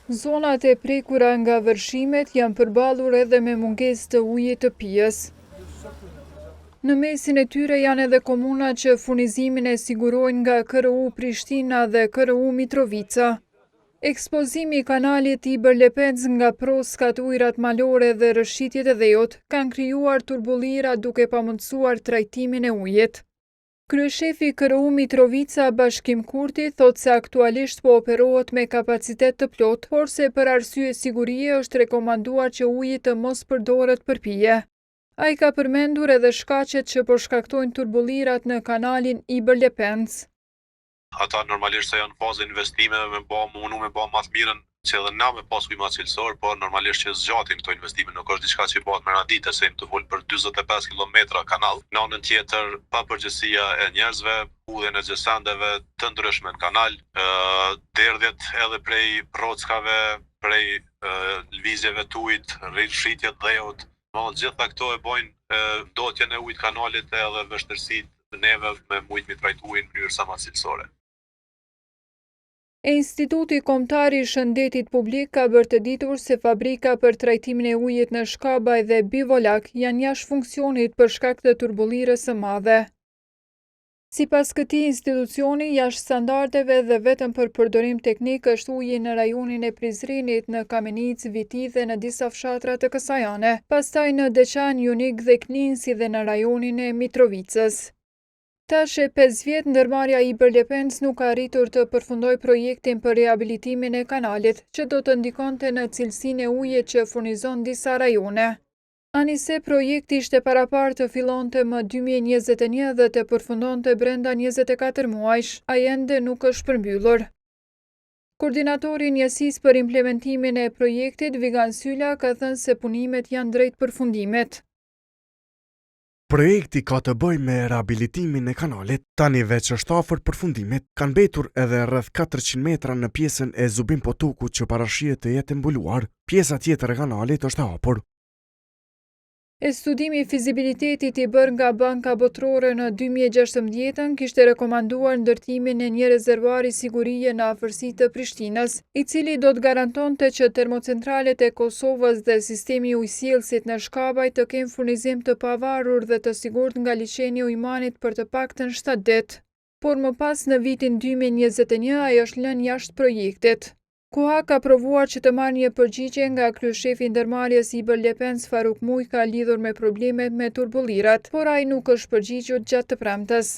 Zonat e prekura nga vërshimet janë përballur edhe me mungesë të ujit të pijes. Në mesin e tyre janë edhe komuna që furnizimin e sigurojnë nga KRU Prishtina dhe KRU Mitrovica. Ekspozimi i kanalit Iber-Lepenc nga proskat, ujrat malore dhe rrëshqitjet e dhejut kanë krijuar turbullira duke pamundsuar trajtimin e ujit. Kryeshefi KRU Mitrovica Bashkim Kurti thot se aktualisht po operohet me kapacitet të plot, por se për arsye sigurie është rekomanduar që uji të mos përdoret për pije. Ai ka përmendur edhe shkaqet që po shkaktojnë turbullirat në kanalin Iber-Lepenc. Ata normalisht se janë fazë investimeve me bë më të mirën që edhe na me pas ujë cilësor, por normalisht që zgjatin këto investime, nuk është diçka që bëhet me radite, se jemi të folë për 45 kilometra kanal. Në anën tjetër, pa përgjegjësia e njerëzve, hudhjen e xhesandeve të ndryshme në kanal, derdhjet edhe prej prockave, prej lvizjeve të ujit, rrshitjet dhejut. Gjitha këto e bojnë ndotjen e ujit kanalit edhe vështirësitë neve me mujt mi trajtu ujin në mënyrë sa më cilësore. Instituti Kombëtar i Shëndetit Publik ka bërë të ditur se fabrika për trajtimin e ujit në Shkabaj dhe Bivolak janë jashtë funksionit për shkak të turbullirës së madhe. Sipas këtij institucioni, jashtë standardeve dhe vetëm për përdorim teknik është uji në rajonin e Prizrenit, në Kamenic, Viti dhe në disa fshatra të Kësajane, pastaj në Deçan, Junik dhe Kninsi dhe në rajonin e Mitrovicës. Tash e 5 vjet ndërmarrja Iber-Lepenc nuk ka arritur të përfundojë projektin për riabilitimin e kanalit, që do të ndikonte në cilësinë e ujit që furnizon disa rajone. Anise projekti ishte paraparë të fillonte më 2021 dhe të përfundonte brenda 24 muajsh, ai ende nuk është përmbyllur. Koordinatori i njësisë për implementimin e projektit, Vigan Sylla, ka thënë se punimet janë drejt përfundimit. Projekti ka të bëjë me rehabilitimin e kanalit, tani veç është afër përfundimit, kanë mbetur edhe rreth 400 metra në pjesën e Zubin Potoku që parashihet të jetë mbuluar, pjesa tjetër e kanalit është e hapur. Studimi i fizibilitetit i bërë nga Banka Botërore në 2016 kishte rekomanduar ndërtimin e një rezervuari sigurie në afërsi të Prishtinës, i cili do të garantonte që termocentralet e Kosovës dhe sistemi ujësjellësit në Shkabaj të kenë furnizim të pavarur dhe të sigurt nga liçeni i Ujmanit për të paktën 7 ditë. Por më pas në vitin 2021 ai është lënë jashtë projektit. KUHA ka provuar që të marrë një përgjigje nga kryeshefi ndërmarrjes Iber-Lepenc Faruk Mujka lidhur me problemet me turbullirat, por ai nuk është përgjigjur gjatë të premtes.